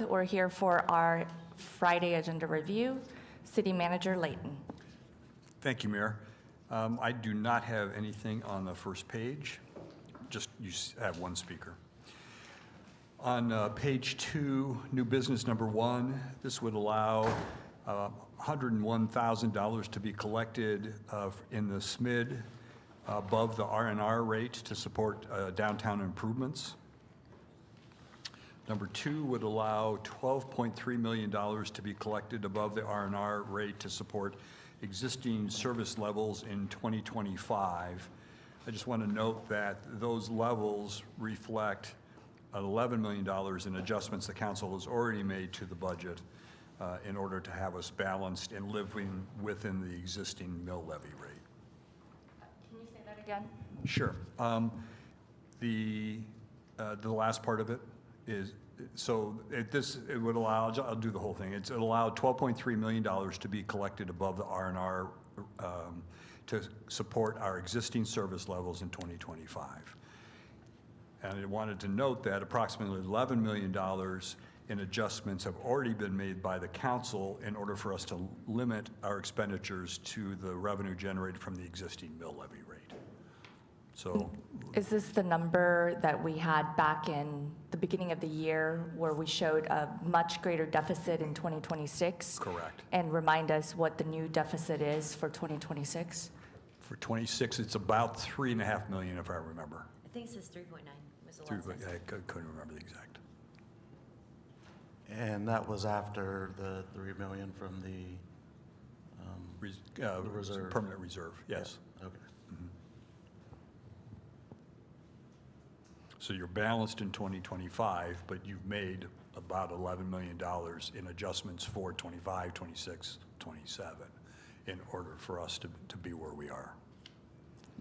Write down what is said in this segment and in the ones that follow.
4th, we're here for our Friday agenda review. City Manager Layton. Thank you, Mayor. I do not have anything on the first page, just you have one speaker. On page 2, new business number 1, this would allow $101,000 to be collected in the SMID above the R&R rate to support downtown improvements. Number 2 would allow $12.3 million to be collected above the R&R rate to support existing service levels in 2025. I just want to note that those levels reflect $11 million in adjustments the council has already made to the budget in order to have us balanced and living within the existing mill levy rate. Can you say that again? Sure. The last part of it is, so it would allow, I'll do the whole thing. It allowed $12.3 million to be collected above the R&R to support our existing service levels in 2025. And I wanted to note that approximately $11 million in adjustments have already been made by the council in order for us to limit our expenditures to the revenue generated from the existing mill levy rate. So, is this the number that we had back in the beginning of the year where we showed a much greater deficit in 2026? Correct. And remind us what the new deficit is for 2026? For 26, it's about $3.5 million, if I remember. I think it says 3.9 was the last I couldn't remember the exact. And that was after the $3 million from the reserve. Permanent reserve, yes. Yeah, okay. So you're balanced in 2025, but you've made about $11 million in adjustments for 25, 26, 27 in order for us to be where we are.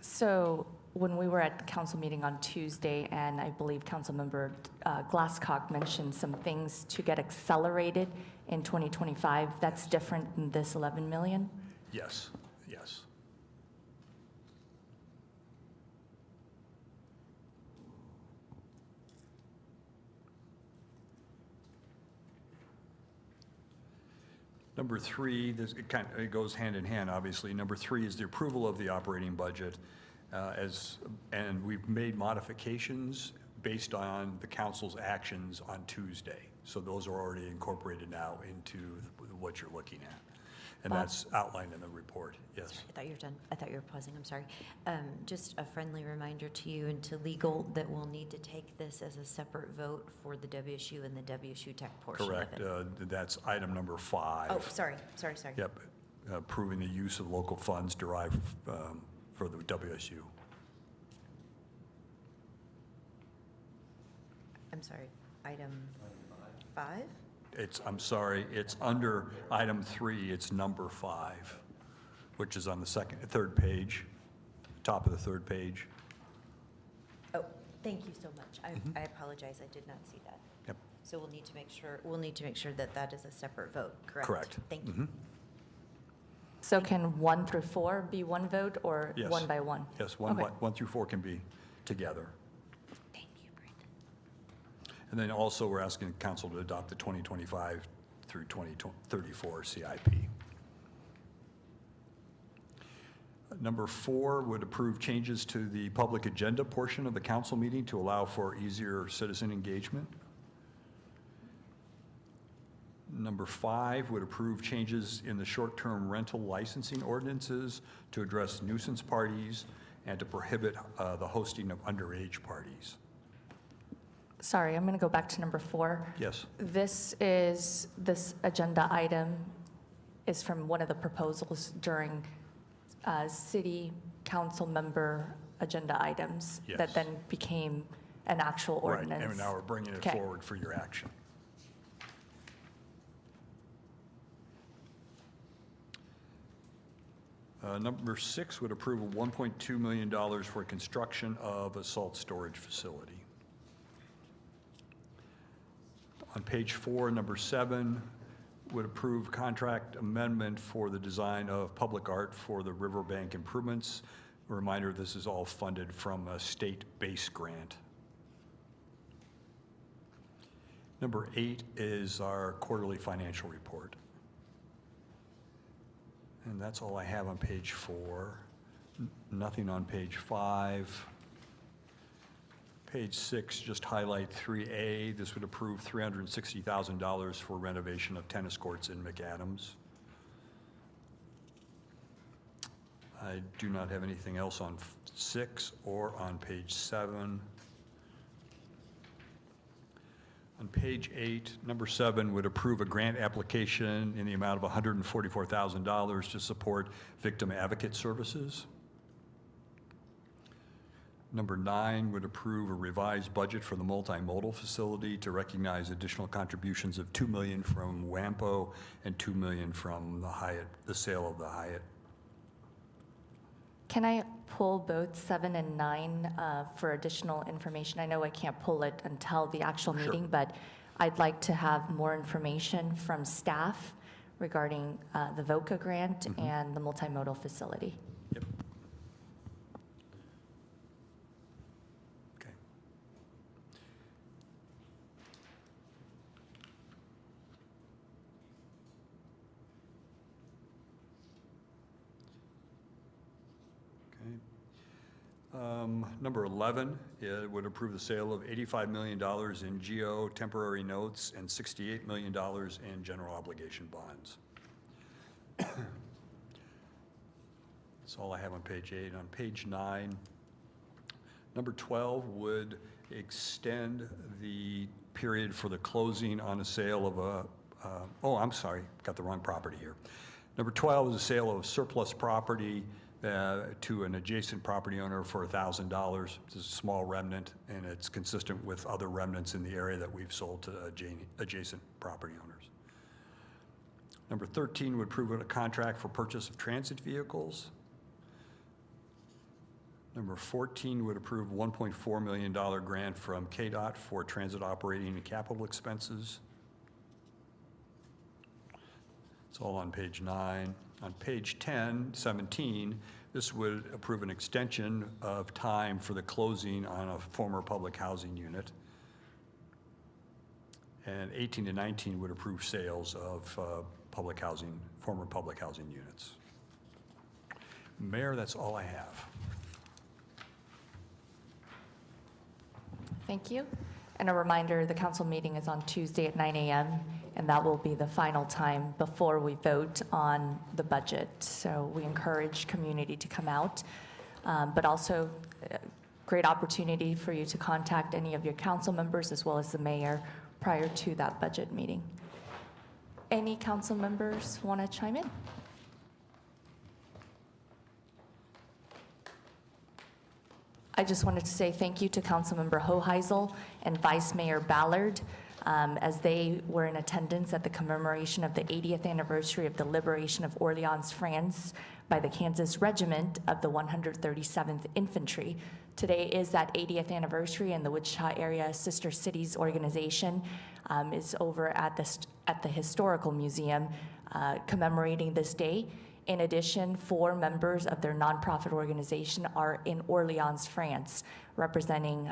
So when we were at the council meeting on Tuesday, and I believe Councilmember Glasscock mentioned some things to get accelerated in 2025, that's different than this 11 million? Yes, yes. Number 3, it goes hand in hand, obviously. Number 3 is the approval of the operating budget, and we've made modifications based on the council's actions on Tuesday. So those are already incorporated now into what you're looking at. And that's outlined in the report, yes. Sorry, I thought you were done. I thought you were pausing, I'm sorry. Just a friendly reminder to you and to legal that we'll need to take this as a separate vote for the WSU and the WSU Tech portion of it. Correct. That's item number 5. Oh, sorry. Yep, approving the use of local funds derived for the WSU. I'm sorry, item 5? I'm sorry, it's under item 3, it's number 5, which is on the third page, top of the third page. Oh, thank you so much. I apologize, I did not see that. Yep. So we'll need to make sure that that is a separate vote, correct? Correct. Thank you. So can 1 through 4 be one vote or Yes. one by one? Yes, Okay. 1 through 4 can be together. Thank you, Brandon. And then also, we're asking council to adopt the 2025 through 2034 CIP. Number 4 would approve changes to the public agenda portion of the council meeting to allow for easier citizen engagement. Number 5 would approve changes in the short-term rental licensing ordinances to address nuisance parties and to prohibit the hosting of underage parties. Sorry, I'm going to go back to number 4. Yes. This agenda item is from one of the proposals during city council member agenda items that Yes. then became an actual ordinance. Right, and now we're bringing it Okay. forward for your action. Number 6 would approve a $1.2 million for construction of a salt storage facility. On page 4, number 7 would approve contract amendment for the design of public art for the riverbank improvements. A reminder, this is all funded from a state-based grant. Number 8 is our quarterly financial report. And that's all I have on page 4. Nothing on page 5. Page 6, just highlight 3A. This would approve $360,000 for renovation of tennis courts in McAdams. I do not have anything else on 6 or on page 7. On page 8, number 7 would approve a grant application in the amount of $144,000 to support victim advocate services. Number 9 would approve a revised budget for the multimodal facility to recognize additional contributions of $2 million from WAMPO and $2 million from the Hyatt, the sale of the Hyatt. Can I pull both 7 and 9 for additional information? I know I can't pull it until the actual Sure. meeting, but I'd like to have more information from staff regarding the VOCA grant and the multimodal facility. Yep. Okay. Okay. Number 11, it would approve the sale of $85 million in GO temporary notes and $68 million in general obligation bonds. That's all I have on page 8. On page 9, number 12 would extend the period for the closing on a sale of a, I'm sorry, got the wrong property here. Number 12 is a sale of surplus property to an adjacent property owner for $1,000. It's a small remnant, and it's consistent with other remnants in the area that we've sold to adjacent property owners. Number 13 would approve a contract for purchase of transit vehicles. Number 14 would approve $1.4 million grant from KDOT for transit operating and capital expenses. It's all on page 9. On page 10, 17, this would approve an extension of time for the closing on a former public housing unit. And 18 to 19 would approve sales of former public housing units. Mayor, that's all I have. Thank you. And a reminder, the council meeting is on Tuesday at 9 a.m., and that will be the final time before we vote on the budget. So we encourage community to come out, but also great opportunity for you to contact any of your council members as well as the mayor prior to that budget meeting. Any council members want to chime in? I just wanted to say thank you to Councilmember Hoheisel and Vice Mayor Ballard as they were in attendance at the commemoration of the 80th anniversary of the liberation of Orleans, France by the Kansas Regiment of the 137th Infantry. Today is that 80th anniversary, and the Wichita Area Sister Cities organization is over at the Historical Museum commemorating this day. In addition, 4 members of their nonprofit organization are in Orleans, France, representing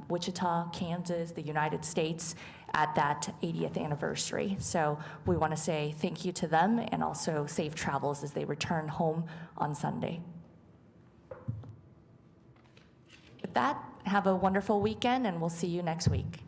Wichita, Kansas, the United States at that 80th anniversary. So we want to say thank you to them and also safe travels as they return home on Sunday. With that, have a wonderful weekend, and we'll see you next week.